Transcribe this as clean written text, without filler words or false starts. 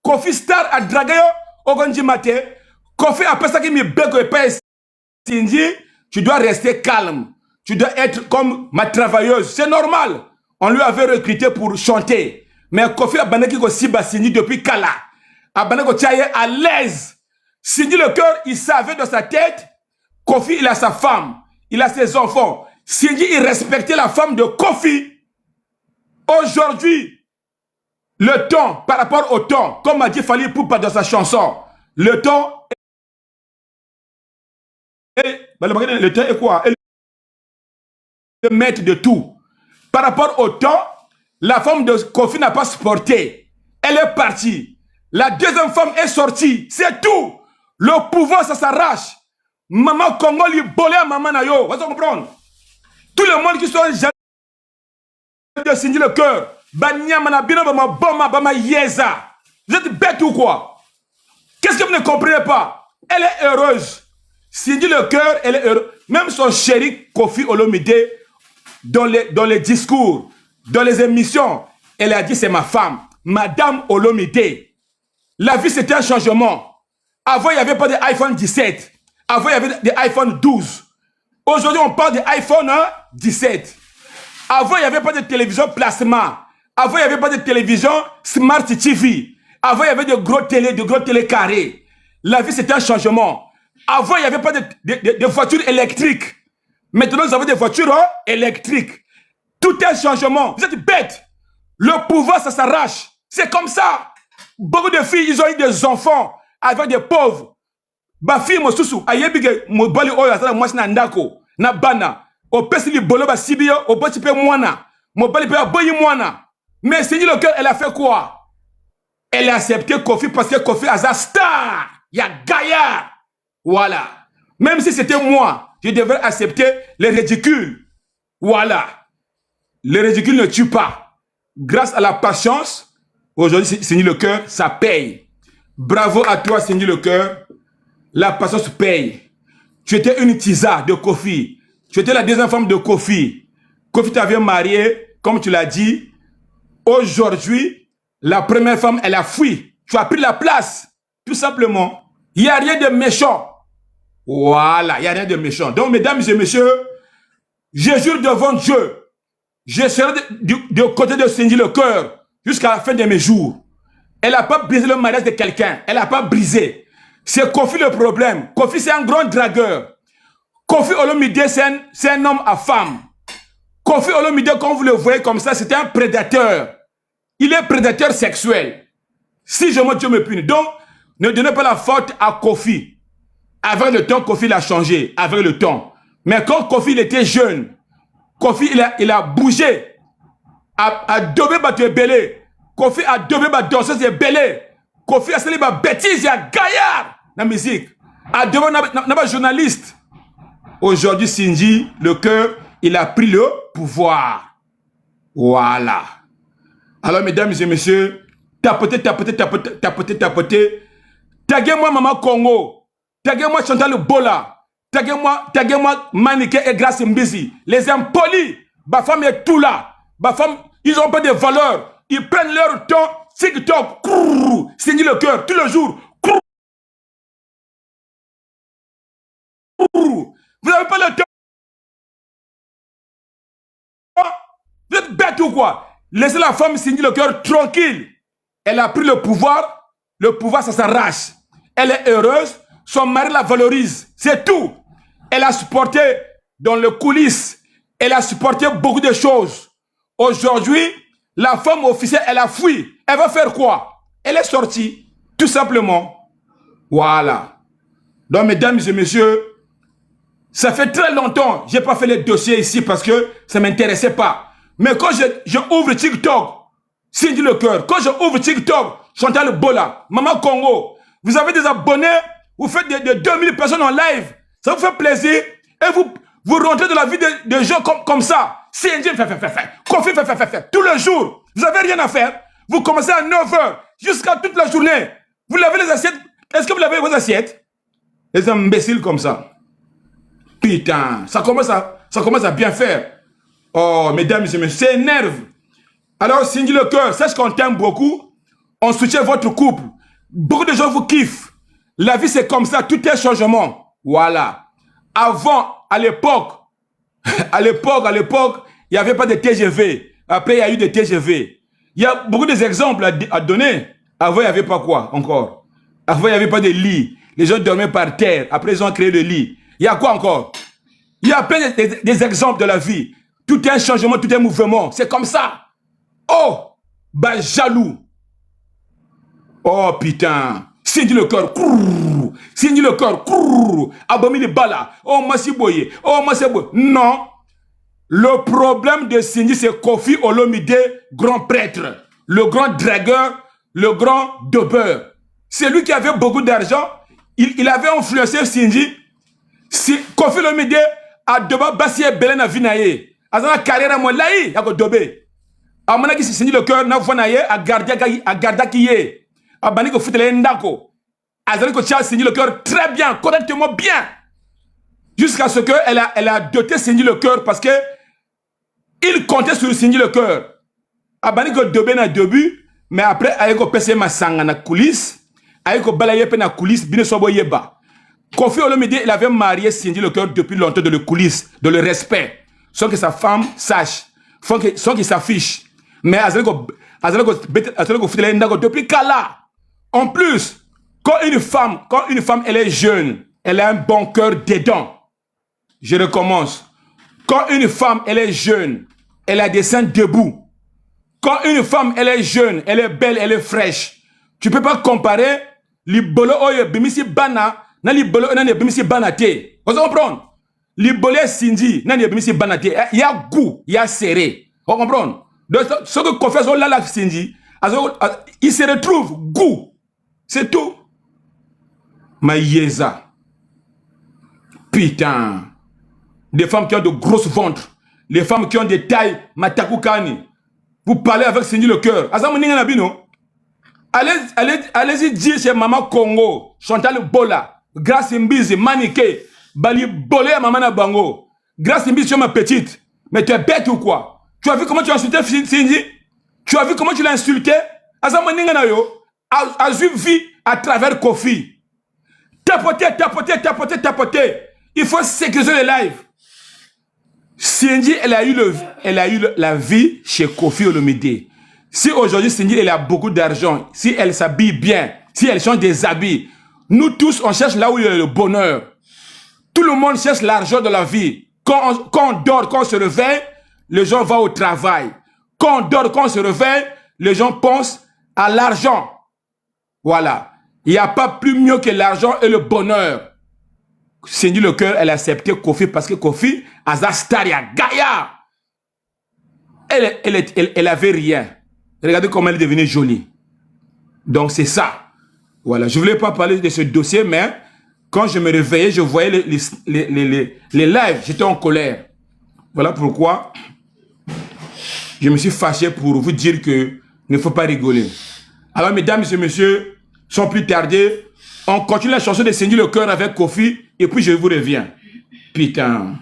Kofi Star a dragué Ogonji Mate. Kofi a pensé qu'il me bego et pas Sinji. Tu dois rester calme. Tu dois être comme ma travailleuse. C'est normal. On lui avait recruté pour chanter. Mais Kofi a bané qui Siba Sinji depuis Kala. A bané ko Tchaye à l'aise. Sinji le cœur, il savait dans sa tête. Kofi, il a sa femme. Il a ses enfants. Sinji, il respectait la femme de Kofi. Aujourd'hui, le temps, par rapport au temps, comme a dit Fally Ipupa dans sa chanson, le temps est quoi? Le maître de tout. Par rapport au temps, la femme de Kofi n'a pas supporté. Elle est partie. La deuxième femme est sortie. C'est tout. Le pouvoir, ça s'arrache. Maman Congo lui bolé à maman Nayo. Vous comprenez? Tout le monde qui sont jaloux de signer le cœur. Banyamana bino bama boma bama yeza. Vous êtes bête ou quoi? Qu'est-ce que vous ne comprenez pas? Elle est heureuse. Signer le cœur, elle est heureuse. Même son chéri Kofi Olomide, dans les discours, dans les émissions, elle a dit c'est ma femme, Madame Olomide. La vie c'était un changement. Avant il n'y avait pas d'iPhone 17. Avant il y avait des iPhone 12. Aujourd'hui on parle d'iPhone 17. Avant il n'y avait pas de télévision plasma. Avant il n'y avait pas de télévision Smart TV. Avant il y avait de gros télé carrés. La vie c'était un changement. Avant il n'y avait pas de voitures électriques. Maintenant nous avons des voitures électriques. Tout est un changement. Vous êtes bêtes. Le pouvoir ça s'arrache. C'est comme ça. Beaucoup de filles ils ont eu des enfants avec des pauvres. Ba fille mo susu ayebige mo bali oyo asala mwasi na ndako na bana o pesi li bolo ba sibio o boti pe mwana mo bali pe aboyi mwana. Mais Sinji le cœur elle a fait quoi? Elle a accepté Kofi parce que Kofi a sa star. Il y a Gaïa. Voilà. Même si c'était moi, je devrais accepter les ridicules. Voilà. Les ridicules ne tuent pas. Grâce à la patience, aujourd'hui Sinji le cœur, ça paye. Bravo à toi Sinji le cœur. La patience paye. Tu étais une tisa de Kofi. Tu étais la deuxième femme de Kofi. Kofi t'avait marié, comme tu l'as dit. Aujourd'hui, la première femme, elle a fui. Tu as pris la place. Tout simplement. Il n'y a rien de méchant. Voilà, il n'y a rien de méchant. Donc, mesdames et messieurs, je jure devant Dieu, je serai de côté de Sinji le cœur jusqu'à la fin de mes jours. Elle n'a pas brisé le mariage de quelqu'un. Elle n'a pas brisé. C'est Kofi le problème. Kofi, c'est un grand dragueur. Kofi Olomide, c'est un homme à femme. Kofi Olomide, quand vous le voyez comme ça, c'est un prédateur. Il est prédateur sexuel. Si je me Dieu me punit. Donc, ne donnez pas la faute à Kofi. Avec le temps, Kofi l'a changé. Avec le temps. Mais quand Kofi il était jeune, Kofi il a bougé. A dobé battu belé. Kofi a dobé battu danseuse et belé. Kofi a salé ma bêtise, il y a gaillard. La musique. A devant n'a journaliste. Aujourd'hui, Sinji, le cœur, il a pris le pouvoir. Voilà. Alors, mesdames et messieurs, tapotez. Taguez-moi Maman Congo. Taguez-moi Chantal Bola. Taguez-moi Maniké et Grace Mbizi. Les impolis. Ma femme est tout là. Ma femme, ils n'ont pas de valeur. Ils prennent leur temps. TikTok. Sinji le cœur, tous les jours. Vous n'avez pas le temps. Vous êtes bête ou quoi? Laissez la femme Sinji le cœur tranquille. Elle a pris le pouvoir. Le pouvoir, ça s'arrache. Elle est heureuse. Son mari la valorise. C'est tout. Elle a supporté dans les coulisses. Elle a supporté beaucoup de choses. Aujourd'hui, la femme officielle, elle a fui. Elle va faire quoi? Elle est sortie. Tout simplement. Voilà. Donc, mesdames et messieurs, ça fait très longtemps que je n'ai pas fait les dossiers ici parce que ça ne m'intéressait pas. Mais quand je ouvre TikTok, Sinji le cœur, quand je ouvre TikTok, Chantal Bola, Maman Congo, vous avez des abonnés, vous faites de 2000 personnes en live, ça vous fait plaisir et vous rentrez dans la vie de gens comme ça. Sinji fait, Kofi fait, tous les jours. Vous n'avez rien à faire. Vous commencez à 9 h jusqu'à toute la journée. Vous lavez les assiettes. Est-ce que vous lavez vos assiettes? Les imbéciles comme ça. Putain, ça commence à bien faire. Oh, mesdames et messieurs, c'est énerve. Alors, Sinji le cœur, sache qu'on t'aime beaucoup. On soutient votre couple. Beaucoup de gens vous kiffent. La vie, c'est comme ça. Tout est changement. Voilà. Avant, à l'époque, il n'y avait pas de TGV. Après, il y a eu des TGV. Il y a beaucoup d'exemples à donner. Avant, il n'y avait pas quoi encore? Avant, il n'y avait pas de lit. Les gens dormaient par terre. Après, ils ont créé le lit. Il y a quoi encore? Il y a plein des exemples de la vie. Tout est un changement, tout est un mouvement. C'est comme ça. Oh, bah jaloux. Oh putain. Signe le cœur. Signe le cœur. Abomi les bala. Oh, moi c'est boyé. Oh, moi c'est boyé. Non. Le problème de Sindji, c'est Kofi Olomide, grand prêtre, le grand dragueur, le grand dobeur. C'est lui qui avait beaucoup d'argent. Il avait influencé Sindji. Si Kofi Olomide a doba basi belen na vinaye. Azana carrière mo lai ya ko dobé. Amana ki Sindji le cœur na vonaye a garda kiye. Abani ko futele ndako. Azali ko tia Sindji le cœur très bien, correctement bien. Jusqu'à ce que elle a doté Sindji le cœur parce que il comptait sur Sindji le cœur. Abani ko dobé na début, mais après ayeko pese masanga na coulisse, ayeko balaye pe na coulisse bine sobo yeba. Kofi Olomide, il avait marié Sindji le cœur depuis longtemps de le coulisse, de le respect, sans que sa femme sache, sans qu'il s'affiche. Mais depuis Kala. En plus, quand une femme elle est jeune, elle a un bon cœur dedans. Je recommence. Quand une femme elle est jeune, elle a des seins debout. Quand une femme elle est jeune, elle est belle, elle est fraîche. Tu peux pas comparer libolo oye bimisi bana. Nani bolo nani bimisi banate. Vous comprenez? Libole Sindji nani bimisi banate. Il y a goût, il y a serré. Vous comprenez? Donc ce que confesse là la Sindji, il se retrouve goût. C'est tout. Maïeza. Putain. Des femmes qui ont de grosses ventres. Les femmes qui ont des tailles matakukani. Vous parlez avec Sindji le cœur. Azamoninga nabino. Allez-y dire chez Maman Congo, Chantal Bola. Grâce Mbizi, Maniké, Bali Bolé à Maman Bango. Grâce Mbizi, tu es ma petite. Mais tu es bête ou quoi? Tu as vu comment tu as insulté Sindji? Tu as vu comment tu l'as insulté? Azamaninganayo a vu à travers Kofi. Tapoter. Il faut sécuriser les lives. Sindji, elle a eu la vie chez Kofi Olomide. Si aujourd'hui Sindji, elle a beaucoup d'argent, si elle s'habille bien, si elle change des habits, nous tous, on cherche là où il y a le bonheur. Tout le monde cherche l'argent de la vie. Quand on dort, quand on se réveille, les gens vont au travail. Quand on dort, quand on se réveille, les gens pensent à l'argent. Voilà. Il n'y a pas plus mieux que l'argent et le bonheur. Sindji le cœur, elle a accepté Kofi parce que Kofi, Azastaria, Gaïa, elle avait rien. Regardez comment elle est devenue jolie. Donc c'est ça. Voilà, je ne voulais pas parler de ce dossier, mais quand je me réveillais, je voyais les lives, j'étais en colère. Voilà pourquoi je me suis fâché pour vous dire que il ne faut pas rigoler. Alors, mesdames et messieurs, sans plus tarder, on continue la chanson de Sindji le cœur avec Kofi, et puis je vous reviens. Putain.